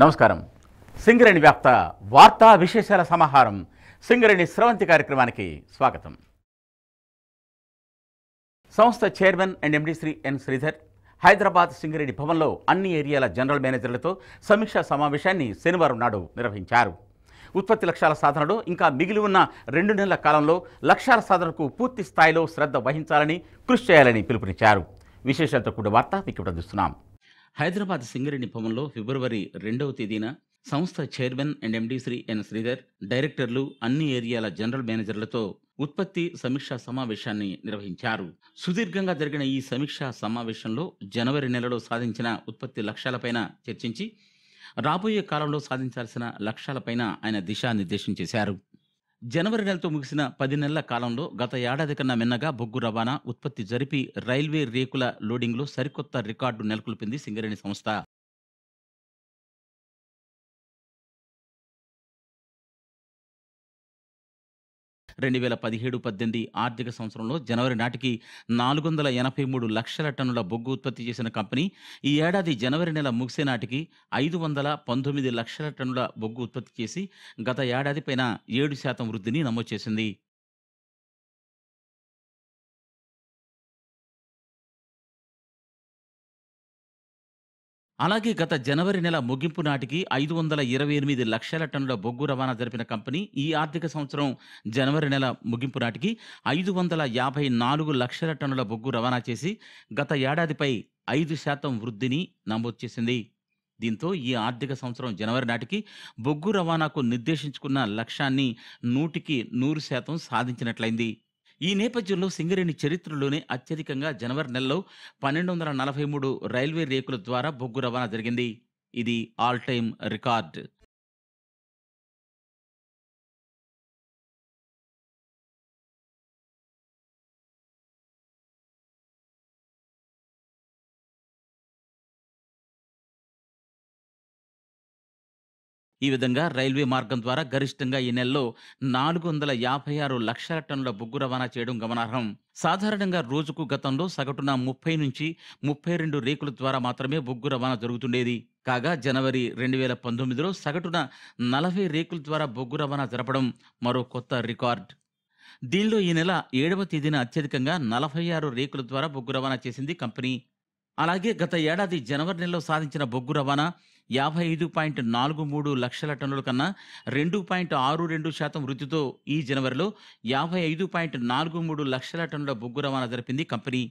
నమస్కారం. సింగరేణి వ్యాప్త వార్తా విశేషాల సమాహారం సింగరేణి స్రవంతి కార్యక్రమానికి స్వాగతం. సంస్థ చైర్మన్ అండ్ ఎండి శ్రీ ఎన్ శ్రీధర్ హైదరాబాద్ సింగరేణి భవన్లో అన్ని ఏరియాల జనరల్ మేనేజర్లతో సమీక్షా సమావేశాన్ని శనివారం నాడు నిర్వహించారు. ఉత్పత్తి లక్ష్యాల సాధనలో ఇంకా మిగిలి ఉన్న 2 నెలల కాలంలో లక్ష్యాల సాధనకు పూర్తి స్థాయిలో శ్రద్ధ వహించాలని, కృషి చేయాలని పిలుపునిచ్చారు. విశేషాలతో కూడిన వార్త మీకు అందిస్తున్నాం. హైదరాబాద్ సింగరేణి భవన్లో ఫిబ్రవరి 2వ తేదీన సంస్థ చైర్మన్ అండ్ ఎండి శ్రీ ఎన్ శ్రీధర్, డైరెక్టర్లు, అన్ని ఏరియాల జనరల్ మేనేజర్లతో ఉత్పత్తి సమీక్షా సమావేశాన్ని నిర్వహించారు. సుదీర్ఘంగా జరిగిన ఈ సమీక్షా సమావేశంలో జనవరి నెలలో సాధించిన ఉత్పత్తి లక్ష్యాలపైన చర్చించి రాబోయే కాలంలో సాధించాల్సిన లక్ష్యాలపైన ఆయన దిశానిర్దేశం చేశారు. జనవరి నెలతో ముగిసిన 10 నెలల కాలంలో గత ఏడాది కన్నా మిన్నగా బొగ్గు రవాణా ఉత్పత్తి జరిపి రైల్వే రేకుల లోడింగ్లో సరికొత్త రికార్డు నెలకొల్పింది సింగరేణి సంస్థ. రెండు 2017-18 ఆర్థిక సంవత్సరంలో జనవరి నాటికి 483 లక్షల టన్నుల బొగ్గు ఉత్పత్తి చేసిన కంపెనీ ఈ ఏడాది జనవరి నెల ముగిసే నాటికి 519 లక్షల టన్నుల బొగ్గు ఉత్పత్తి చేసి గత ఏడాది పైన 7% వృద్ధిని నమోదు చేసింది. అలాగే గత జనవరి నెల ముగింపు నాటికి 528 లక్షల టన్నుల బొగ్గు రవాణా జరిపిన కంపెనీ ఈ ఆర్థిక సంవత్సరం జనవరి నెల ముగింపు నాటికి 554 లక్షల టన్నుల బొగ్గు రవాణా చేసి గత ఏడాదిపై 5% వృద్ధిని నమోదు చేసింది. దీంతో ఈ ఆర్థిక సంవత్సరం జనవరి నాటికి బొగ్గు రవాణాకు నిర్దేశించుకున్న లక్ష్యాన్ని 100% సాధించినట్లయింది. ఈ నేపథ్యంలో సింగరేణి చరిత్రలోనే అత్యధికంగా జనవరి నెలలో 1243 రైల్వే రేకుల ద్వారా బొగ్గు రవాణా జరిగింది. ఇది ఆల్ టైమ్ రికార్డ్. ఈ విధంగా రైల్వే మార్గం ద్వారా గరిష్టంగా ఈ నెలలో 456 లక్షల టన్నుల బొగ్గు రవాణా చేయడం గమనార్హం. సాధారణంగా రోజుకు గతంలో సగటున 30 నుంచి 32 రేకుల ద్వారా మాత్రమే బొగ్గు రవాణా జరుగుతుండేది. కాగా జనవరి 2019లో సగటున 40 రేకుల ద్వారా బొగ్గు రవాణా జరపడం మరో కొత్త రికార్డ్. దీనిలో ఈ నెల 7వ తేదీన అత్యధికంగా 46 రేకుల ద్వారా బొగ్గు రవాణా చేసింది కంపెనీ. అలాగే గత ఏడాది జనవరి నెలలో సాధించిన బొగ్గు రవాణా 55.43 లక్షల టన్నుల కన్నా 2.62% వృద్ధితో ఈ జనవరిలో 55.43 లక్షల టన్నుల బొగ్గు రవాణా జరిపింది కంపెనీ.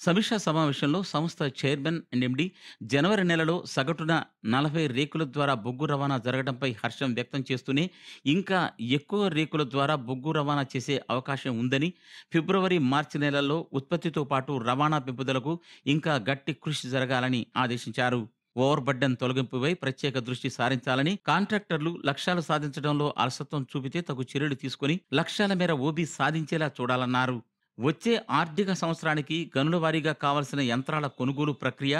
సమీక్షా సమావేశంలో సంస్థ చైర్మన్ అండ్ ఎండి జనవరి నెలలో సగటున 40 రేకుల ద్వారా బొగ్గు రవాణా జరగడంపై హర్షం వ్యక్తం చేస్తూనే ఇంకా ఎక్కువ రేకుల ద్వారా బొగ్గు రవాణా చేసే అవకాశం ఉందని, ఫిబ్రవరి, మార్చి నెలల్లో ఉత్పత్తితో పాటు రవాణా పెంపుదలకు ఇంకా గట్టి కృషి జరగాలని ఆదేశించారు. ఓవర్ బర్డెన్ తొలగింపుపై ప్రత్యేక దృష్టి సారించాలని, కాంట్రాక్టర్లు లక్ష్యాలు సాధించడంలో అలసత్వం చూపితే తగు చర్యలు తీసుకుని లక్ష్యాల మేర ఓబీ సాధించేలా చూడాలన్నారు. వచ్చే ఆర్థిక సంవత్సరానికి గనుల వారీగా కావలసిన యంత్రాల కొనుగోలు ప్రక్రియ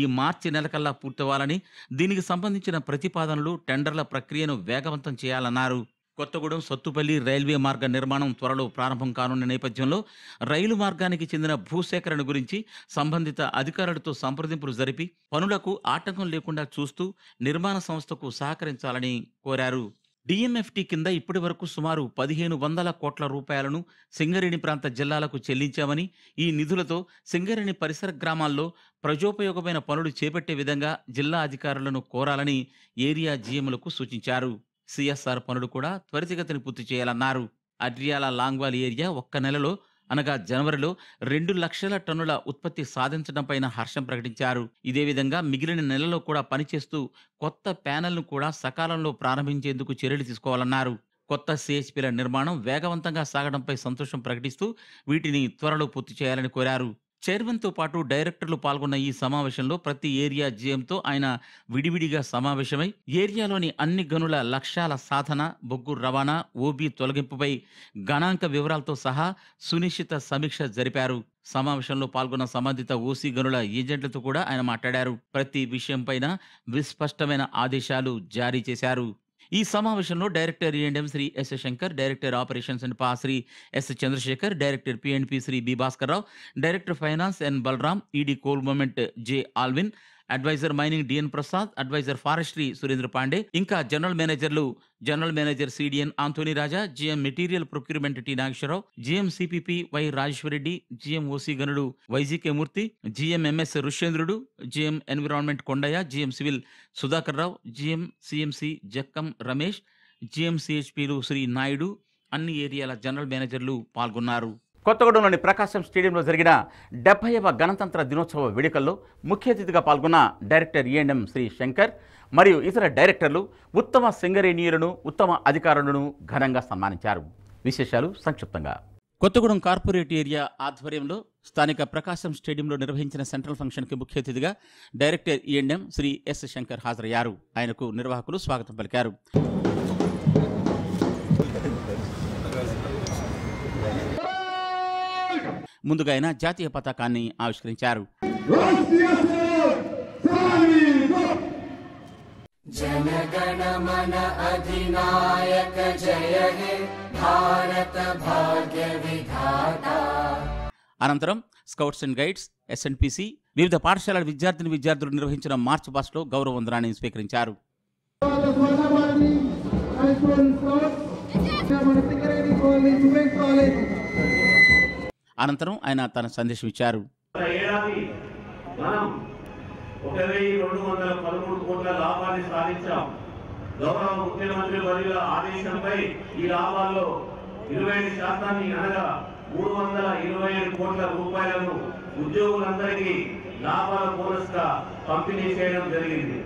ఈ మార్చి నెలకల్లా పూర్తవ్వాలని, దీనికి సంబంధించిన ప్రతిపాదనలు, టెండర్ల ప్రక్రియను వేగవంతం చేయాలన్నారు. కొత్తగూడెం సత్తుపల్లి రైల్వే మార్గ నిర్మాణం త్వరలో ప్రారంభం కానున్న నేపథ్యంలో రైలు మార్గానికి చెందిన భూసేకరణ గురించి సంబంధిత అధికారులతో సంప్రదింపులు జరిపి పనులకు ఆటంకం లేకుండా చూస్తూ నిర్మాణ సంస్థకు సహకరించాలని కోరారు. డిఎంఎఫ్టి కింద ఇప్పటి వరకు సుమారు 1500 కోట్ల రూపాయలను సింగరేణి ప్రాంత జిల్లాలకు చెల్లించామని, ఈ నిధులతో సింగరేణి పరిసర గ్రామాల్లో ప్రజోపయోగమైన పనులు చేపట్టే విధంగా జిల్లా అధికారులను కోరాలని ఏరియా జీఎంలకు సూచించారు. సిఎస్ఆర్ పనులు కూడా త్వరితగతిని పూర్తి చేయాలన్నారు. అడ్రియాల లాంగ్వాల్ ఏరియా ఒక్క నెలలో అనగా జనవరిలో 2 లక్షల టన్నుల ఉత్పత్తి సాధించడంపైన హర్షం ప్రకటించారు. ఇదే విధంగా మిగిలిన నెలలో కూడా పనిచేస్తూ కొత్త ప్యానెల్ను కూడా సకాలంలో ప్రారంభించేందుకు చర్యలు తీసుకోవాలన్నారు. కొత్త సిహెచ్పిల నిర్మాణం వేగవంతంగా సాగడంపై సంతోషం ప్రకటిస్తూ వీటిని త్వరలో పూర్తి చేయాలని కోరారు. చైర్మన్తో పాటు డైరెక్టర్లు పాల్గొన్న ఈ సమావేశంలో ప్రతి ఏరియా జీఎంతో ఆయన విడివిడిగా సమావేశమై ఏరియాలోని అన్ని గనుల లక్ష్యాల సాధన, బొగ్గు రవాణా, ఓబీ తొలగింపుపై గణాంక వివరాలతో సహా సునిశ్చిత సమీక్ష జరిపారు. సమావేశంలో పాల్గొన్న సంబంధిత ఓసీ గనుల ఏజెంట్లతో కూడా ఆయన మాట్లాడారు. ప్రతి విషయంపైన విస్పష్టమైన ఆదేశాలు జారీ చేశారు. ఈ సమావేశంలో director E&M Shri S Shankar, director operations and పా Shri S Chandrasekhar, director P&P Shri B Bhaskar Rao, director finance N Balaram, ED coal movement J Alvin, adviser mining DN Prasad, adviser forestry Surendra Pandey, ఇంకా జనరల్ మేనేజర్లు general manager CDN Anthony Raja, GM material procurement T Nageswara Rao, GM CPP Y Rajeshwar Reddy, GM OC గనుడు YGK Murthy, GM MS Rishyendrudu, GM environment Kondaiah, GM civil Sudhakar రావు, GM CMC Jakkam Ramesh, GM సిహెచ్పిలు శ్రీ నాయుడు, అన్ని ఏరియాల general మేనేజర్లు పాల్గొన్నారు. కొత్తగూడెంలోని ప్రకాశం స్టేడియంలో జరిగిన 70వ గణతంత్ర దినోత్సవ వేడుకల్లో ముఖ్య అతిథిగా పాల్గొన్న డైరెక్టర్ E&M శ్రీ శంకర్ మరియు ఇతర డైరెక్టర్లు ఉత్తమ సింగరేణియులను, ఉత్తమ అధికారులను ఘనంగా సన్మానించారు. విశేషాలు సంక్షిప్తంగా. కొత్తగూడెం కార్పొరేట్ ఏరియా ఆధ్వర్యంలో స్థానిక ప్రకాశం స్టేడియంలో నిర్వహించిన సెంట్రల్ ఫంక్షన్కి ముఖ్య అతిథిగా director E&M Shri S Shankar హాజరయ్యారు. ఆయనకు నిర్వాహకులు స్వాగతం పలికారు. ముందుగా ఆయన జాతీయ పతాకాన్ని ఆవిష్కరించారు. జనగణమన అధినాయక జయ హే భారత భాగ్య విధాత. అనంతరం స్కౌట్స్ అండ్ గైడ్స్, SNPC, వివిధ పాఠశాలల విద్యార్థులు నిర్వహించిన మార్చ్ పాస్ట్లో గౌరవ వందనాన్ని స్వీకరించారు. అనంతరం ఆయన తన సందేశం ఇచ్చారు. 1213 కోట్ల లాభాన్ని సాధించాం. గౌరవ ముఖ్యమంత్రి వర్యుల ఆదేశంపై ఈ లాభాల్లో 25% అనగా 327 కోట్ల రూపాయలను ఉద్యోగులందరికీ లాభాల బోనస్గా పంపిణీ చేయడం జరిగింది.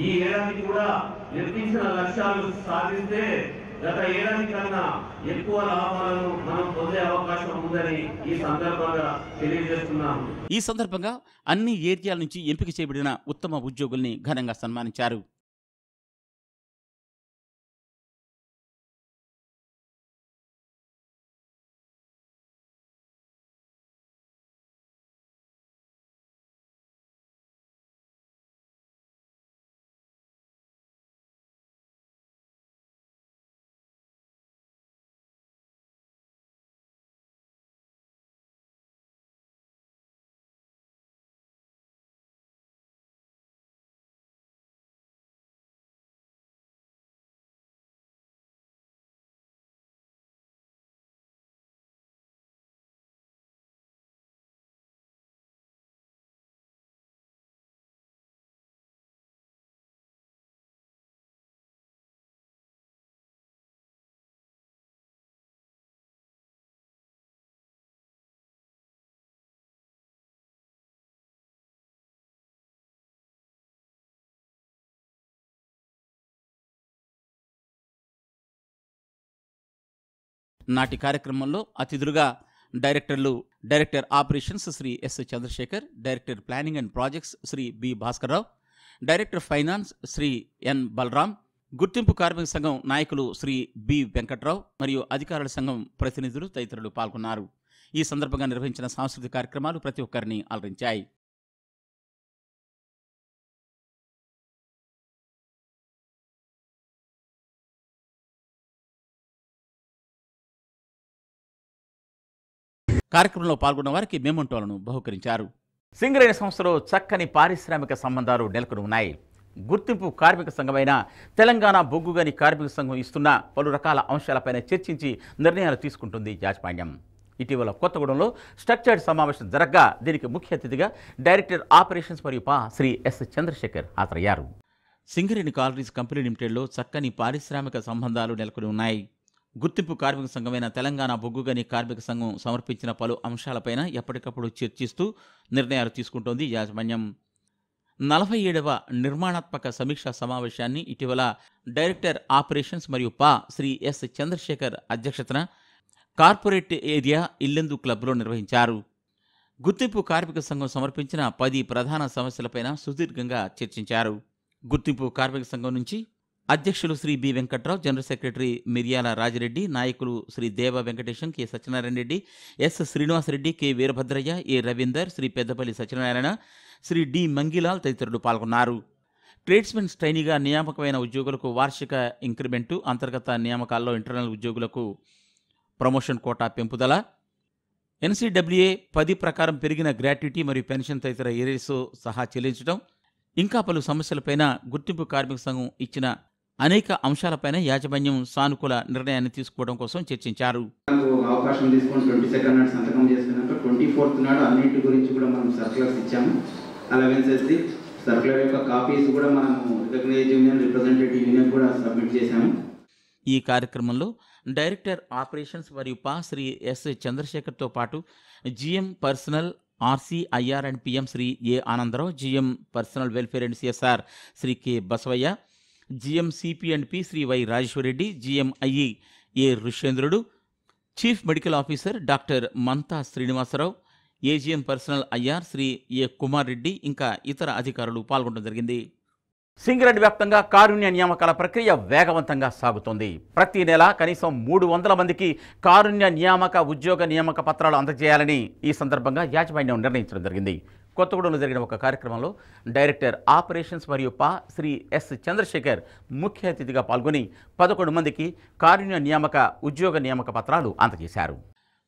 ఈ ఏడాది కూడా నిర్దేశించిన లక్ష్యాలు సాధిస్తే గత ఏడాది కన్నా ఎక్కువ లాభాలను మనం పొందే అవకాశం ఉందని ఈ సందర్భంగా తెలియజేస్తున్నాము. ఈ సందర్భంగా అన్ని ఏరియాల నుంచి ఎంపిక చేయబడిన ఉత్తమ ఉద్యోగుల్ని ఘనంగా సన్మానించారు. నాటి కార్యక్రమంలో అతిథులుగా director operations Shri S Chandrasekhar, director planning and projects Shri B Bhaskar Rao, director finance Shri N Balaram, గుర్తింపు కార్మిక సంఘం నాయకులు శ్రీ బి వెంకట్రావు మరియు అధికారుల సంఘం ప్రతినిధులు తదితరులు పాల్గొన్నారు. ఈ సందర్భంగా నిర్వహించిన సాంస్కృతిక కార్యక్రమాలు ప్రతి ఒక్కరిని అలరించాయి. కార్యక్రమంలో పాల్గొన్న వారికి మెమోంటోలను బహుకరించారు. సింగరేణి సంస్థలో చక్కని పారిశ్రామిక సంబంధాలు నెలకొని ఉన్నాయి. గుర్తింపు కార్మిక సంఘమైన తెలంగాణ బొగ్గుగని కార్మిక సంఘం ఇస్తున్న పలు రకాల అంశాలపైన చర్చించి నిర్ణయాలు తీసుకుంటుంది యాజమాన్యం. ఇటీవల కొత్తగూడెంలో స్ట్రక్చర్డ్ సమావేశం జరగగా దీనికి ముఖ్య అతిథిగా డైరెక్టర్ ఆపరేషన్స్ మరియు పా శ్రీ ఎస్ చంద్రశేఖర్ హాజరయ్యారు. సింగరేణి కాలరీస్ కంపెనీ లిమిటెడ్లో చక్కని పారిశ్రామిక సంబంధాలు నెలకొని ఉన్నాయి. గుర్తింపు కార్మిక సంఘమైన తెలంగాణ బొగ్గుగని కార్మిక సంఘం సమర్పించిన పలు అంశాలపైన ఎప్పటికప్పుడు చర్చిస్తూ నిర్ణయాలు తీసుకుంటోంది యాజమాన్యం. 47వ నిర్మాణాత్మక సమీక్షా సమావేశాన్ని ఇటీవల డైరెక్టర్ ఆపరేషన్స్ మరియు పా శ్రీ ఎస్ చంద్రశేఖర్ అధ్యక్షతన కార్పొరేట్ ఏరియా ఇల్లెందు క్లబ్లో నిర్వహించారు. గుర్తింపు కార్మిక సంఘం సమర్పించిన 10 ప్రధాన సమస్యలపైన సుదీర్ఘంగా చర్చించారు. గుర్తింపు కార్మిక సంఘం నుంచి అధ్యక్షులు Shri B Venkat Rao, general secretary Miryala Raji Reddy, నాయకులు Shri Deva Venkatesham, K Satyanarayana Reddy, S Srinivasa Reddy, K Veerabhadraiah, A Ravinder, Shri Peddapalli Satyanarayana, Shri D Mangilal తదితరులు పాల్గొన్నారు. ట్రేడ్స్మెన్ ట్రైనీగా నియామకమైన ఉద్యోగులకు వార్షిక ఇంక్రిమెంటు, అంతర్గత నియామకాల్లో ఇంటర్నల్ ఉద్యోగులకు ప్రమోషన్ కోటా పెంపుదల, NCWA 10 ప్రకారం పెరిగిన గ్రాట్యుటీ మరియు పెన్షన్ తదితర ఏరియస్ సహా చెల్లించడం, ఇంకా పలు సమస్యలపైన గుర్తింపు కార్మిక సంఘం ఇచ్చిన అనేక అంశాలపైన యాజమాన్యం సానుకూల నిర్ణయాన్ని తీసుకోవడం కోసం చర్చించారు. అవకాశం తీసుకొని 22nd నాడు సంతకం చేసుకున్నాక 24th నాడు అన్నింటి గురించి కూడా మనం సర్క్యులర్స్ ఇచ్చాము. అలవెన్సెస్ సర్క్యులర్ యొక్క కాపీస్ కూడా మనము రికగ్నైజ్డ్ యూనియన్, రిప్రజెంటేటివ్ యూనియన్ కూడా సబ్మిట్ చేశాము. ఈ కార్యక్రమంలో డైరెక్టర్ ఆపరేషన్స్ మరియు పా శ్రీ ఎస్ చంద్రశేఖర్తో పాటు GM personnel RC, IR and PM Shri A Anand Rao, GM personnel welfare and CSR Shri K Basavaiah, GM CP and P Shri Y Rajeshwar Reddy, GM IE A Rishendrudu, chief medical officer doctor Mantha Srinivasa Rao, AGM personnel IR Shri A Kumar Reddy, ఇంకా ఇతర అధికారులు పాల్గొనడం జరిగింది. సింగరేణి వ్యాప్తంగా కారుణ్య నియామకాల ప్రక్రియ వేగవంతంగా సాగుతోంది. ప్రతి నెల కనీసం 300 మందికి కారుణ్య ఉద్యోగ నియామక పత్రాలు అందజేయాలని ఈ సందర్భంగా యాజమాన్యం నిర్ణయించడం జరిగింది. కొత్తగూడెంలో జరిగిన ఒక కార్యక్రమంలో డైరెక్టర్ ఆపరేషన్స్ మరియు పా శ్రీ ఎస్ చంద్రశేఖర్ ముఖ్య అతిథిగా పాల్గొని 11 మందికి కారుణ్య ఉద్యోగ నియామక పత్రాలు అందజేశారు.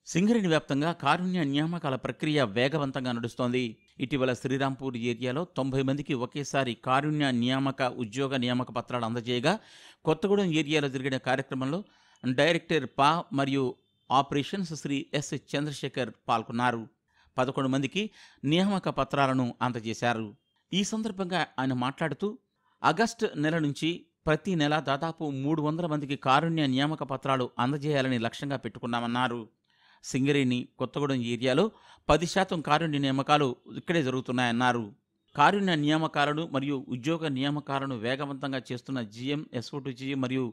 సింగరేణి వ్యాప్తంగా కారుణ్య నియామకాల ప్రక్రియ వేగవంతంగా నడుస్తోంది. ఇటీవల శ్రీరాంపూర్ ఏరియాలో 90 మందికి ఒకేసారి కారుణ్య ఉద్యోగ నియామక పత్రాలు అందజేయగా, కొత్తగూడెం ఏరియాలో జరిగిన కార్యక్రమంలో డైరెక్టర్ పా మరియు ఆపరేషన్స్ శ్రీ ఎస్ చంద్రశేఖర్ పాల్గొన్నారు. 11 మందికి నియామక పత్రాలను అందజేశారు. ఈ సందర్భంగా ఆయన మాట్లాడుతూ, ఆగస్టు నెల నుంచి ప్రతి నెల దాదాపు 300 మందికి కారుణ్య నియామక పత్రాలు అందజేయాలని లక్ష్యంగా పెట్టుకున్నామన్నారు. సింగరేణి కొత్తగూడెం ఏరియాలో 10% కారుణ్య నియామకాలు ఇక్కడే జరుగుతున్నాయన్నారు. కారుణ్య నియామకాలను మరియు ఉద్యోగ నియామకాలను వేగవంతంగా చేస్తున్న GM, SO2G మరియు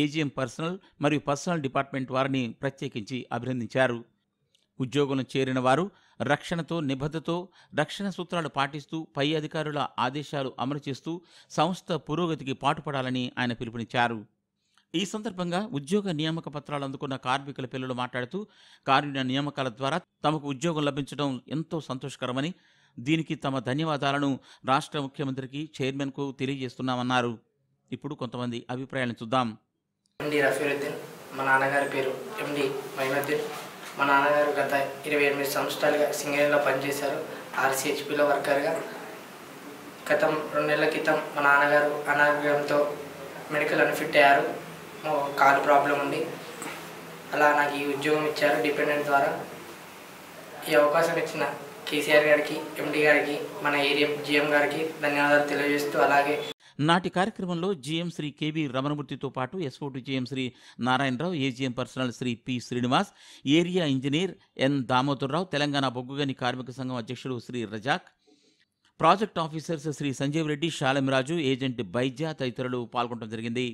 AGM పర్సనల్ డిపార్ట్మెంట్ వారిని ప్రత్యేకించి అభినందించారు. ఉద్యోగంలో చేరిన వారు రక్షణతో, నిబద్ధతతో, రక్షణ సూత్రాలు పాటిస్తూ, పై అధికారుల ఆదేశాలు అమలు చేస్తూ సంస్థ పురోగతికి పాటుపడాలని ఆయన పిలుపునిచ్చారు. ఈ సందర్భంగా ఉద్యోగ నియామక పత్రాలు అందుకున్న కార్మికుల పిల్లలు మాట్లాడుతూ, కారుణ్య నియామకాల ద్వారా తమకు ఉద్యోగం లభించడం ఎంతో సంతోషకరమని, దీనికి తమ ధన్యవాదాలను రాష్ట్ర ముఖ్యమంత్రికి, చైర్మన్కు తెలియజేస్తున్నామన్నారు. ఇప్పుడు కొంతమంది అభిప్రాయాలను చూద్దాం. MD రఫీరుద్దీన్, మా నాన్నగారి పేరు MD మైనుద్దీన్. మా నాన్నగారు గత 28 సంవత్సరాలుగా సింగరేణిలో పనిచేశారు. RCHPలో వర్కర్గా. గత 2 నెలల క్రితం మా నాన్నగారు అనారోగ్యంతో మెడికల్ అన్ఫిట్ అయ్యారు. కాలు ప్రాబ్లం ఉంది. అలా నాకు ఈ ఉద్యోగం ఇచ్చారు డిపెండెంట్ ద్వారా. ఈ అవకాశం ఇచ్చిన KCR గారికి, MD గారికి, మన ఏరియా GM గారికి ధన్యవాదాలు తెలియజేస్తూ, అలాగే నాటి కార్యక్రమంలో GM శ్రీ KV రమణమూర్తితో పాటు SO2GM Shri Narayana Rao, AGM personnel Shri P Srinivas, area engineer N Damodar Rao, Telangana బొగ్గుగని కార్మిక సంఘం అధ్యక్షుడు Shri Razak, project officers Shri Sanjeev Reddy, Shalem Raju, agent Baija తదితరులు పాల్గొనడం జరిగింది.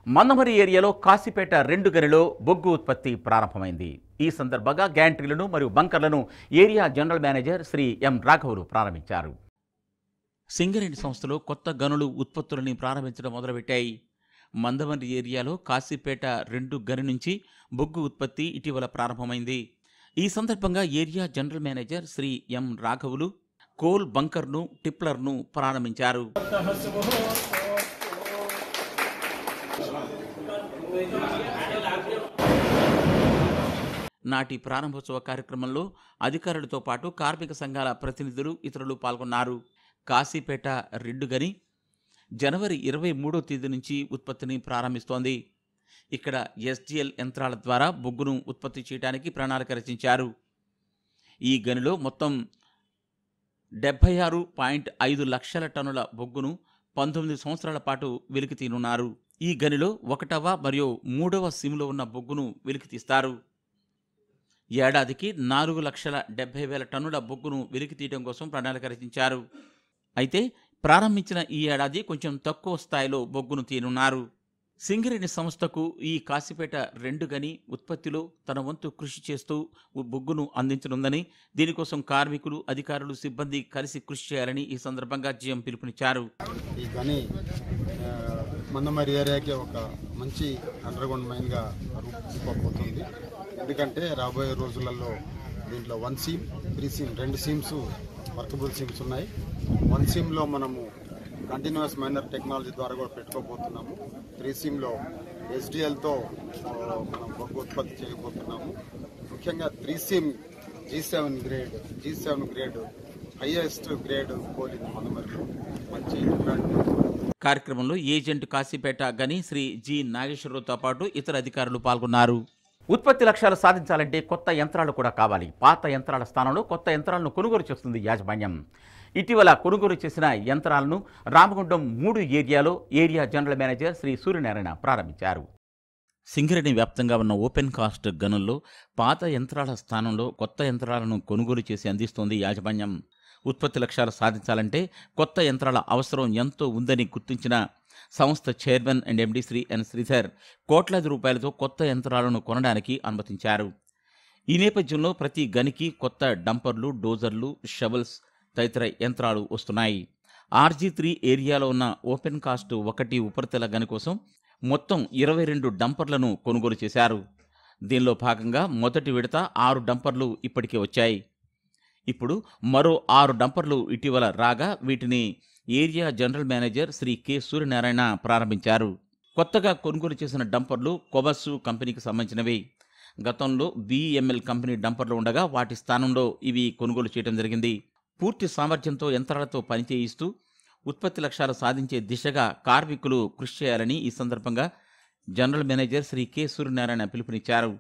మందమరి ఏరియాలో కాశీపేట 2 గనిలో బొగ్గు ఉత్పత్తి ప్రారంభమైంది. ఈ సందర్భంగా గ్యాంట్రీలను మరియు బంకర్లను area general manager Shri M రాఘవులు ప్రారంభించారు. సింగరేణి సంస్థలో కొత్త గనులు ఉత్పత్తులని ప్రారంభించడం మొదలుపెట్టాయి. మందమరి ఏరియాలో కాశీపేట 2 గని నుంచి బొగ్గు ఉత్పత్తి ఇటీవల ప్రారంభమైంది. ఈ సందర్భంగా area general manager Shri M రాఘవులు కోల్ బంకర్ను, టిప్లర్ను ప్రారంభించారు. నాటి ప్రారంభోత్సవ కార్యక్రమంలో అధికారులతో పాటు కార్మిక సంఘాల ప్రతినిధులు, ఇతరులు పాల్గొన్నారు. కాశీపేట 2 గని జనవరి 23వ తేదీ నుంచి ఉత్పత్తిని ప్రారంభిస్తోంది. ఇక్కడ SGL యంత్రాల ద్వారా బొగ్గును ఉత్పత్తి చేయడానికి ప్రణాళిక రచించారు. ఈ గనిలో మొత్తం 76.5 లక్షల టన్నుల బొగ్గును 19 సంవత్సరాల పాటు వెలికి తీనున్నారు. ఈ గనిలో 1వ మరియు 3వ సిమ్లో ఉన్న బొగ్గును వెలికి తీస్తారు. ఏడాదికి 4,70,000 టన్నుల బొగ్గును వెలికి తీయడం కోసం ప్రణాళిక రచించారు. అయితే ప్రారంభించిన ఈ ఏడాది కొంచెం తక్కువ స్థాయిలో బొగ్గును తీయనున్నారు. సింగరేణి సంస్థకు ఈ కాశీపేట 2 గని ఉత్పత్తిలో తన వంతు కృషి చేస్తూ బొగ్గును అందించనుందని, దీనికోసం కార్మికులు, అధికారులు, సిబ్బంది కలిసి కృషి చేయాలని ఈ సందర్భంగా GM పిలుపునిచ్చారు. ఈ గని మందమరి ఏరియాకి ఒక మంచి అండర్గ్రౌండ్ మైన్గా రూపుదిద్దుకోబోతుంది. ఎందుకంటే రాబోయే రోజులలో దీంట్లో 1 seam, 3 seam, 2 seams workable seams ఉన్నాయి. 1 సీమ్లో మనము కంటిన్యూస్ మైనర్ టెక్నాలజీ ద్వారా కూడా పెట్టుకోబోతున్నాము. 3Simలో SDLతో మనం బొగ్గు ఉత్పత్తి చేయబోతున్నాము. ముఖ్యంగా 3Sim G7 grade highest grade coal ఇది మందమరిలో మంచి కార్యక్రమంలో ఏజెంట్ కాశీపేట గని శ్రీ జి నాగేశ్వరరావుతో పాటు ఇతర అధికారులు పాల్గొన్నారు. ఉత్పత్తి లక్ష్యాలు సాధించాలంటే కొత్త యంత్రాలు కూడా కావాలి. పాత యంత్రాల స్థానంలో కొత్త యంత్రాలను కొనుగోలు చేస్తుంది యాజమాన్యం. ఇటీవల కొనుగోలు చేసిన యంత్రాలను రామగుండం 3 ఏరియాలో area general manager Shri Suryanarayana ప్రారంభించారు. సింగరేణి వ్యాప్తంగా ఉన్న ఓపెన్ కాస్ట్ గనుల్లో పాత యంత్రాల స్థానంలో కొత్త యంత్రాలను కొనుగోలు చేసి అందిస్తోంది యాజమాన్యం. ఉత్పత్తి లక్ష్యాలు సాధించాలంటే కొత్త యంత్రాల అవసరం ఎంతో ఉందని గుర్తించిన సంస్థ చైర్మన్ అండ్ ఎండీ శ్రీ ఎన్ శ్రీధర్ కోట్లాది రూపాయలతో కొత్త యంత్రాలను కొనడానికి అనుమతించారు. ఈ నేపథ్యంలో ప్రతి గనికి కొత్త డంపర్లు, డోజర్లు, షవల్స్ తదితర యంత్రాలు వస్తున్నాయి. RG3 ఏరియాలో ఉన్న ఓపెన్ కాస్ట్ 1 ఉపరితల గని కోసం మొత్తం 22 డంపర్లను కొనుగోలు చేశారు. దీనిలో భాగంగా మొదటి విడత 6 డంపర్లు ఇప్పటికే వచ్చాయి. ఇప్పుడు మరో 6 డంపర్లు ఇటీవల రాగా వీటిని area general manager Shri K Suryanarayana ప్రారంభించారు. కొత్తగా కొనుగోలు చేసిన డంపర్లు కొబస్సు కంపెనీకి సంబంధించినవి. గతంలో BEML కంపెనీ డంపర్లు ఉండగా వాటి స్థానంలో ఇవి కొనుగోలు చేయడం జరిగింది. పూర్తి సామర్థ్యంతో యంత్రాలతో పనిచేయిస్తూ ఉత్పత్తి లక్ష్యాలు సాధించే దిశగా కార్మికులు కృషి చేయాలని ఈ సందర్భంగా general manager Shri K Suryanarayana పిలుపునిచ్చారు.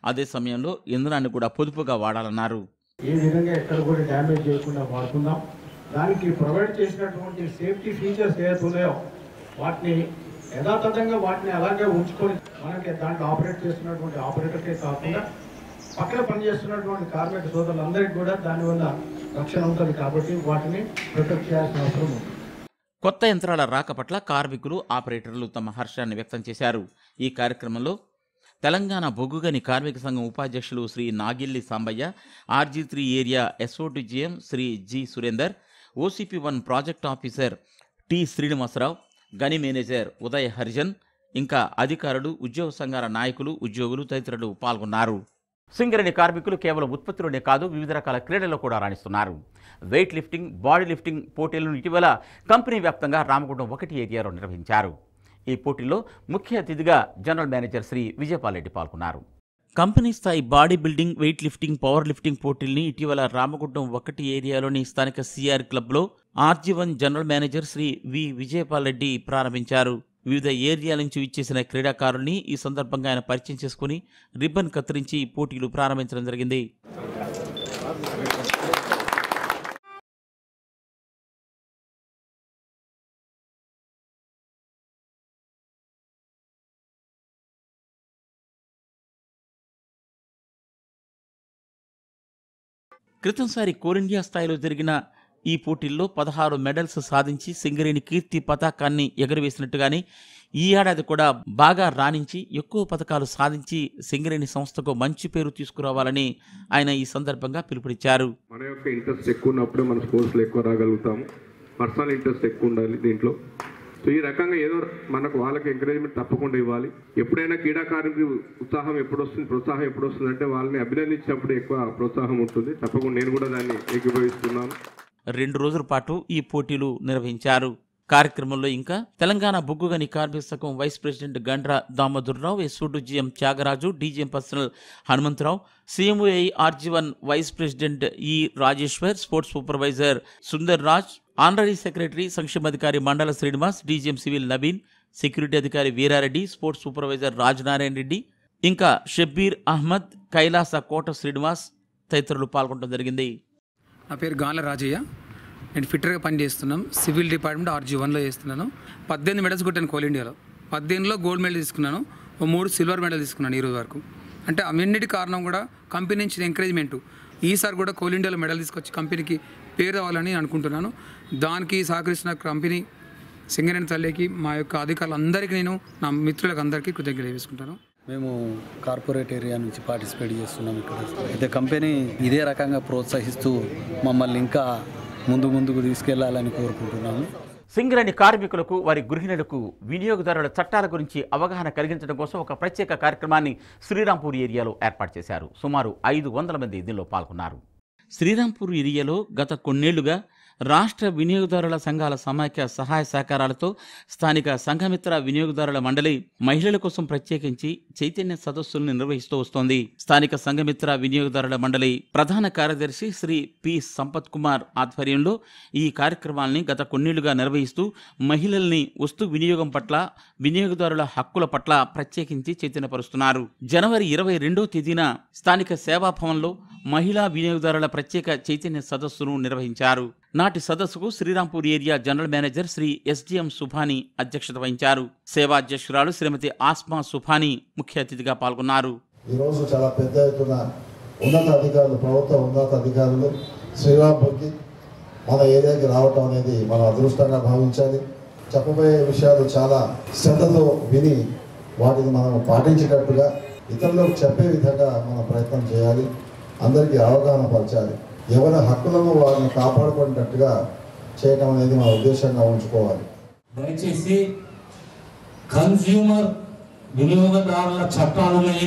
అదే సమయంలో ఇంధనాన్ని కూడా పొదుపుగా వాడాలన్నారు. ఏ విధంగా ఎక్కడ కూడా డ్యామేజ్ చేయకుండా వాడుకుందాం. దానికి ప్రొవైడ్ చేసినటువంటి సేఫ్టీ ఫీచర్స్ ఏదైతే ఉన్నాయో వాటిని యథాతథంగా వాటిని అలాగే ఉంచుకొని మనకి దాంట్లో ఆపరేట్ చేస్తున్నటువంటి ఆపరేటర్కే కాకుండా పక్కన పనిచేస్తున్నటువంటి కార్మిక సోదరులందరికీ కూడా దానివల్ల రక్షణ ఉంటుంది. కాబట్టి వాటిని ప్రొటెక్ట్ చేయాల్సిన అవసరం ఉంది. కొత్త యంత్రాల రాక పట్ల కార్మికులు, ఆపరేటర్లు తమ హర్షాన్ని వ్యక్తం చేశారు. ఈ కార్యక్రమంలో తెలంగాణ బొగ్గుగని కార్మిక సంఘం ఉపాధ్యక్షులు Shri Nagilli Sambaiah, RG3 area SO2GM Shri G Surender, OCP1 project officer T Srinivasa Rao, గని మేనేజర్ ఉదయ్ హరిజన్, ఇంకా అధికారులు, ఉద్యోగ సంఘాల నాయకులు, ఉద్యోగులు తదితరులు పాల్గొన్నారు. సింగరేణి కార్మికులు కేవలం ఉత్పత్తిలోనే కాదు వివిధ రకాల క్రీడల్లో కూడా రాణిస్తున్నారు. వెయిట్ లిఫ్టింగ్, బాడీ లిఫ్టింగ్ పోటీలను ఇటీవల కంపెనీ వ్యాప్తంగా రామగుండం 1 ఏరియాలో నిర్వహించారు. ఈ పోటీల్లో ముఖ్య అతిథిగా జనరల్ మేనేజర్ శ్రీ విజయపాల్ రెడ్డి పాల్గొన్నారు. కంపెనీ స్థాయి body building, weight lifting, power lifting పోటీల్ని ఇటీవల రామగుండం 1 ఏరియాలోని స్థానిక CR క్లబ్లో RG1 general manager Shri V Vijayapal Reddy ప్రారంభించారు. వివిధ ఏరియాల నుంచి విచ్చేసిన క్రీడాకారుల్ని ఈ సందర్భంగా ఆయన పరిచయం చేసుకుని రిబ్బన్ కత్తిరించి పోటీలు ప్రారంభించడం జరిగింది. క్రితంసారి కోల్ ఇండియా స్థాయిలో జరిగిన ఈ పోటీల్లో 16 మెడల్స్ సాధించి సింగరేణి కీర్తి పతాకాన్ని ఎగురవేసినట్టుగానే ఈ ఏడాది కూడా బాగా రాణించి ఎక్కువ పథకాలు సాధించి సింగరేణి సంస్థకు మంచి పేరు తీసుకురావాలని ఆయన ఈ సందర్భంగా పిలుపునిచ్చారు. మన యొక్క ఇంట్రెస్ట్ ఎక్కువ ఉన్నప్పుడే మన స్పోర్ట్స్లో ఎక్కువ రాగలుగుతాము. పర్సనల్ ఇంట్రెస్ట్ ఎక్కువ ఉండాలి దీంట్లో. సో ఈ రకంగా ఏదో మనకు వాళ్ళకి ఎంకరేజ్మెంట్ తప్పకుండా ఇవ్వాలి. ఎప్పుడైనా క్రీడాకారునికి ఉత్సాహం ఎప్పుడు వస్తుంది, ప్రోత్సాహం ఎప్పుడు వస్తుంది అంటే వాళ్ళని అభినందించినప్పుడు ఎక్కువ ప్రోత్సాహం ఉంటుంది. తప్పకుండా నేను కూడా దాన్ని ఏకీభవిస్తున్నాను. 2 రోజుల పాటు ఈ పోటీలు నిర్వహించారు. కార్యక్రమంలో ఇంకా తెలంగాణ బొగ్గుగని కార్మిక సంఘం vice president Gandra Damodar Rao, SO2GM Tyagaraju, DGM personnel Hanumantha Rao, CMOI RG1 vice president E Rajeshwar, sports supervisor Sundar Raj, honorary secretary సంక్షేమాధికారి Mandala Srinivas, DGM civil Naveen, security అధికారి వీరారెడ్డి, స్పోర్ట్స్ సూపర్వైజర్ రాజనారాయణ రెడ్డి, ఇంకా షబ్బీర్ అహ్మద్, కైలాస కోట శ్రీనివాస్ తదితరులు పాల్గొనడం జరిగింది. నా పేరు గాల రాజయ్య. నేను ఫిట్టర్గా పనిచేస్తున్నాం. సివిల్ డిపార్ట్మెంట్ RG1లో చేస్తున్నాను. 18 మెడల్స్ కొట్టాను కోల్ ఇండియాలో. 18లో గోల్డ్ మెడల్ తీసుకున్నాను, 3 సిల్వర్ మెడల్ తీసుకున్నాను ఈరోజు వరకు. అంటే అన్నిటి కారణం కూడా కంపెనీ నుంచి ఎంకరేజ్మెంటు. ఈసారి కూడా కోల్ ఇండియాలో మెడల్ తీసుకొచ్చి కంపెనీకి పేరు రావాలని అనుకుంటున్నాను. దానికి సహకరిస్తున్న కంపెనీ సింగరేణి తల్లికి, మా యొక్క అధికారులందరికీ, నేను నా మిత్రులకు అందరికీ కృతజ్ఞతలు తెలుసుకుంటాను. మేము కార్పొరేట్ ఏరియా నుంచి పార్టిసిపేట్ చేస్తున్నాం. ఇక్కడ అయితే కంపెనీ ఇదే రకంగా ప్రోత్సహిస్తూ మమ్మల్ని ఇంకా ముందుకు తీసుకెళ్లాలని కోరుకుంటున్నాము. సింగరేణి కార్మికులకు, వారి గృహిణులకు వినియోగదారుల చట్టాల గురించి అవగాహన కలిగించడం కోసం ఒక ప్రత్యేక కార్యక్రమాన్ని శ్రీరాంపూర్ ఏరియాలో ఏర్పాటు చేశారు. సుమారు 500 మంది దీనిలో పాల్గొన్నారు. శ్రీరాంపూర్ ఏరియాలో గత కొన్నేళ్లుగా రాష్ట్ర వినియోగదారుల సంఘాల సమాఖ్య సహాయ సహకారాలతో స్థానిక సంఘమిత్ర వినియోగదారుల మండలి మహిళల కోసం ప్రత్యేకించి చైతన్య సదస్సులను నిర్వహిస్తూ వస్తోంది. స్థానిక సంఘమిత్ర వినియోగదారుల మండలి ప్రధాన కార్యదర్శి శ్రీ పి సంపత్ కుమార్ ఆధ్వర్యంలో ఈ కార్యక్రమాల్ని గత కొన్నేళ్లుగా నిర్వహిస్తూ మహిళల్ని వస్తు వినియోగం పట్ల, వినియోగదారుల హక్కుల పట్ల ప్రత్యేకించి చైతన్యపరుస్తున్నారు. జనవరి 22వ తేదీన స్థానిక సేవాభవన్లో మహిళా వినియోగదారుల ప్రత్యేక చైతన్య సదస్సును నిర్వహించారు. నాటి సదస్సుకు Srirampur area general manager Shri SDM Subhani అధ్యక్షత వహించారు. సేవా అధ్యక్షురాలు శ్రీమతి ఆస్మా సుభాని ముఖ్య అతిథిగా పాల్గొన్నారు. ఈరోజు చాలా పెద్ద ఎత్తున ఉన్నత అధికారులు, ప్రభుత్వ ఉన్నత అధికారులు శ్రీరాంపూర్కి మన ఏరియాకి రావటం అనేది మనం అదృష్టంగా భావించాలి. చెప్పబోయే విషయాలు చాలా శ్రద్ధతో విని వాటిని మనం పాటించేటట్టుగా ఇతరులకు చెప్పే విధంగా మనం ప్రయత్నం చేయాలి. అందరికీ అవగాహన పరచాలి. ఎవరి హక్కులను వారిని కాపాడుకునేటట్టుగా చేయటం అనేది మన ఉద్దేశంగా ఉంచుకోవాలి. దయచేసి కన్స్యూమర్ వినియోగదారుల చట్టాలని,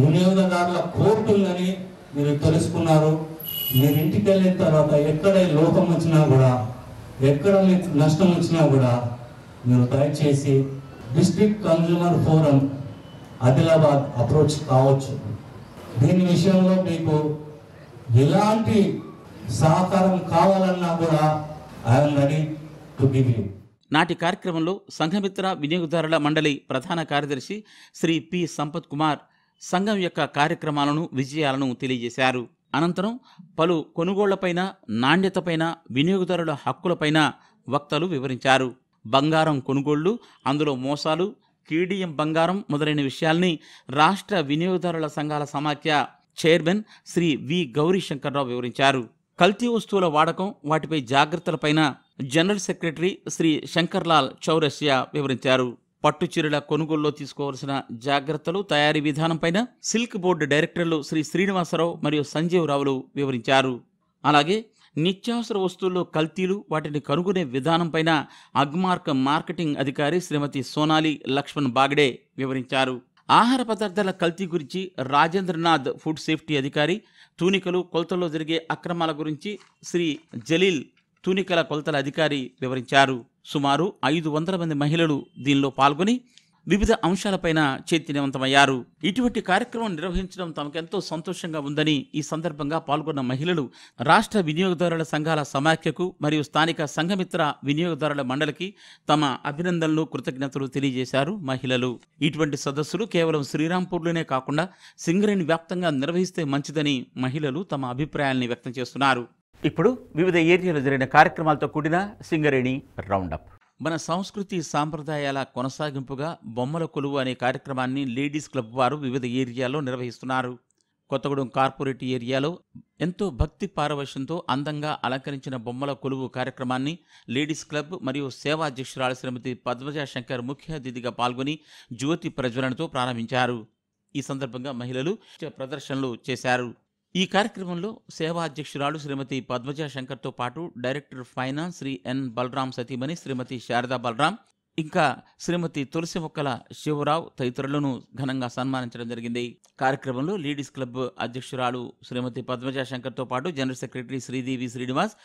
వినియోగదారుల కోర్టులని మీరు తెలుసుకున్నారు. మీరు ఇంటికి వెళ్ళిన తర్వాత ఎక్కడ లోపం వచ్చినా కూడా, ఎక్కడ మీకు నష్టం వచ్చినా కూడా మీరు దయచేసి district consumer forum Adilabad approach కావచ్చు. దీని విషయంలో మీకు ఎలాంటి సహకారం కావాలన్నా కూడా I'm ready to give you. నాటి కార్యక్రమంలో సంఘమిత్ర వినియోగదారుల మండలి ప్రధాన కార్యదర్శి శ్రీ పి సంపత్ కుమార్ సంఘం యొక్క కార్యక్రమాలను, విజయాలను తెలియజేశారు. అనంతరం పలు కొనుగోళ్లపైన, నాణ్యతపైన, వినియోగదారుల హక్కులపైన వక్తలు వివరించారు. బంగారం కొనుగోళ్లు, అందులో మోసాలు, కేడిఎం బంగారం మొదలైన విషయాల్ని రాష్ట్ర వినియోగదారుల సంఘాల సమాఖ్య చైర్మన్ శ్రీ వి గౌరీశంకర్రావు వివరించారు. కల్తీ వస్తువుల వాడకం, వాటిపై జాగ్రత్తలపైన జనరల్ సెక్రటరీ శ్రీ శంకర్లాల్ చౌరసియా వివరించారు. పట్టు చీరల కొనుగోలులో తీసుకోవాల్సిన జాగ్రత్తలు, తయారీ విధానంపైన సిల్క్ బోర్డు డైరెక్టర్లు శ్రీ శ్రీనివాసరావు మరియు సంజీవ్ రావులు వివరించారు. అలాగే నిత్యావసర వస్తువుల్లో కల్తీలు, వాటిని కనుగొనే విధానంపైన అగ్మార్క్ మార్కెటింగ్ అధికారి శ్రీమతి సోనాలి లక్ష్మణ్ బాగ్డే వివరించారు. ఆహార పదార్థాల కల్తీ గురించి రాజేంద్రనాథ్ ఫుడ్ సేఫ్టీ అధికారి, తూనికలు, కొలతల్లో జరిగే అక్రమాల గురించి శ్రీ జలీల్ తూనికల కొలతల అధికారి వివరించారు. సుమారు 500 మంది మహిళలు దీనిలో పాల్గొని వివిధ అంశాలపైన చైతన్యవంతమయ్యారు. ఇటువంటి కార్యక్రమం నిర్వహించడం తమకెంతో సంతోషంగా ఉందని ఈ సందర్భంగా పాల్గొన్న మహిళలు రాష్ట్ర వినియోగదారుల సంఘాల సమాఖ్యకు మరియు స్థానిక సంఘమిత్ర వినియోగదారుల మండలికి తమ అభినందనలు, కృతజ్ఞతలు తెలియజేశారు. మహిళలు ఇటువంటి సదస్సులు కేవలం శ్రీరాంపూర్లోనే కాకుండా సింగరేణి వ్యాప్తంగా నిర్వహిస్తే మంచిదని మహిళలు తమ అభిప్రాయాల్ని వ్యక్తం చేస్తున్నారు. ఇప్పుడు వివిధ ఏరియాలో జరిగిన కార్యక్రమాలతో కూడిన సింగరేణి రౌండప్. మన సంస్కృతి సాంప్రదాయాల కొనసాగింపుగా బొమ్మల కొలువు అనే కార్యక్రమాన్ని లేడీస్ క్లబ్ వారు వివిధ ఏరియాల్లో నిర్వహిస్తున్నారు. కొత్తగూడెం కార్పొరేట్ ఏరియాలో ఎంతో భక్తి పారవశ్యంతో అందంగా అలంకరించిన బొమ్మల కొలువు కార్యక్రమాన్ని లేడీస్ క్లబ్ మరియు సేవా అధ్యక్షురాలు శ్రీమతి పద్మజా శంకర్ ముఖ్య అతిథిగా పాల్గొని జ్యోతి ప్రజ్వలనతో ప్రారంభించారు. ఈ సందర్భంగా మహిళలు ప్రదర్శనలు చేశారు. ఈ కార్యక్రమంలో సేవా అధ్యక్షురాలు శ్రీమతి పద్మజా శంకర్తో పాటు director finance Shri N Balaram సతీమణి శ్రీమతి శారదా బలరాం, ఇంకా శ్రీమతి తులసి మొక్కల శివరావు తదితరులను ఘనంగా సన్మానించడం జరిగింది. కార్యక్రమంలో లేడీస్ క్లబ్ అధ్యక్షురాలు శ్రీమతి పద్మజా శంకర్తో పాటు జనరల్ సెక్రటరీ శ్రీదేవి శ్రీనివాస్,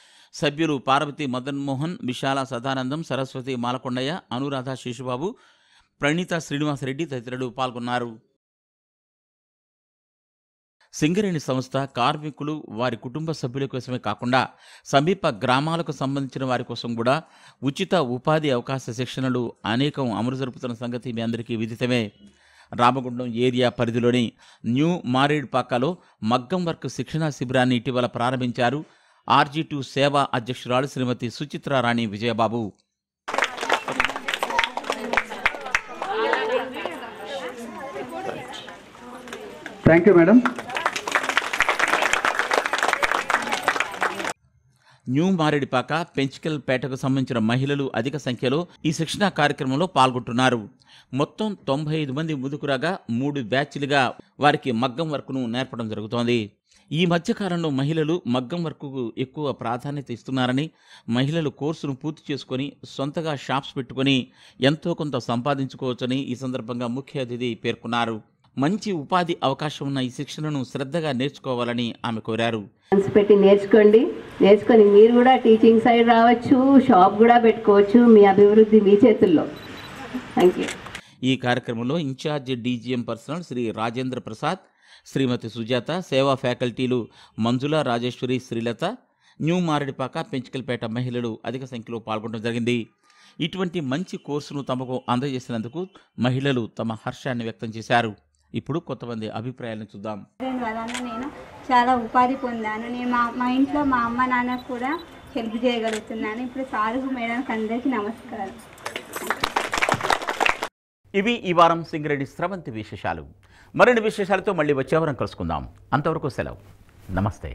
సభ్యులు పార్వతి మదన్ మోహన్, విశాల సదానందం, సరస్వతి మాలకొండయ్య, అనురాధ శేషుబాబు, ప్రణీత శ్రీనివాసరెడ్డి తదితరులు పాల్గొన్నారు. సింగరేణి సంస్థ కార్మికులు, వారి కుటుంబ సభ్యుల కోసమే కాకుండా సమీప గ్రామాలకు సంబంధించిన వారి కోసం కూడా ఉచిత ఉపాధి అవకాశ శిక్షణలు అనేకం అమలు జరుపుతున్న సంగతి మీ అందరికీ విదితమే. రామగుండం ఏరియా పరిధిలోని న్యూ మారేడ్పాకలో మగ్గం వర్క్ శిక్షణా శిబిరాన్ని ఇటీవల ప్రారంభించారు. RG2 సేవా అధ్యక్షురాలు Shrimati Suchitrarani Vijayababu. Thank you madam. New Maredupaka, Penchikal పేటకు సంబంధించిన మహిళలు అధిక సంఖ్యలో ఈ శిక్షణా కార్యక్రమంలో పాల్గొంటున్నారు. మొత్తం 95 మంది ముదుకురాగా 3 బ్యాచ్లుగా వారికి మగ్గం వర్క్ను నేర్పడం జరుగుతోంది. ఈ మధ్యకాలంలో మహిళలు మగ్గం వర్క్కు ఎక్కువ ప్రాధాన్యత ఇస్తున్నారని, మహిళలు కోర్సును పూర్తి చేసుకొని సొంతగా షాప్స్ పెట్టుకొని ఎంతో కొంత సంపాదించుకోవచ్చని ఈ సందర్భంగా ముఖ్య అతిథి పేర్కొన్నారు. మంచి ఉపాధి అవకాశం ఉన్న ఈ శిక్షణను శ్రద్ధగా నేర్చుకోవాలని ఆమె కోరారు. మనసు పెట్టి నేర్చుకొని మీరు కూడా టీచింగ్ సైడ్ రావచ్చు, షాప్ కూడా పెట్టుకోవచ్చు. మీ అభివృద్ధి మీ చేతుల్లో. Thank you. ఈ కార్యక్రమంలో incharge DGM personnel Shri Rajendra Prasad, Shrimati Sujatha, Seva ఫ్యాకల్టీలు మంజుల, రాజేశ్వరి, శ్రీలత, న్యూ మారేడుపాక, పెంచికల్పేట మహిళలు అధిక సంఖ్యలో పాల్గొనడం జరిగింది. ఇటువంటి మంచి కోర్సును తమకు అందజేసినందుకు మహిళలు తమ హర్షాన్ని వ్యక్తం చేశారు. ఇప్పుడు కొంతమంది అభిప్రాయాలను చూద్దాం. వలన నేను చాలా ఉపాధి పొందాను. నేను మా ఇంట్లో మా అమ్మ నాన్నకు కూడా హెల్ప్ చేయగలుగుతున్నాను. ఇప్పుడు సారు మేడానికి అందరికీ నమస్కారం. ఇవి ఈ వారం సింగరేణి స్రవంతి విశేషాలు. మరిన్ని విశేషాలతో మళ్ళీ వచ్చే వారం కలుసుకుందాం. అంతవరకు సెలవు. నమస్తే.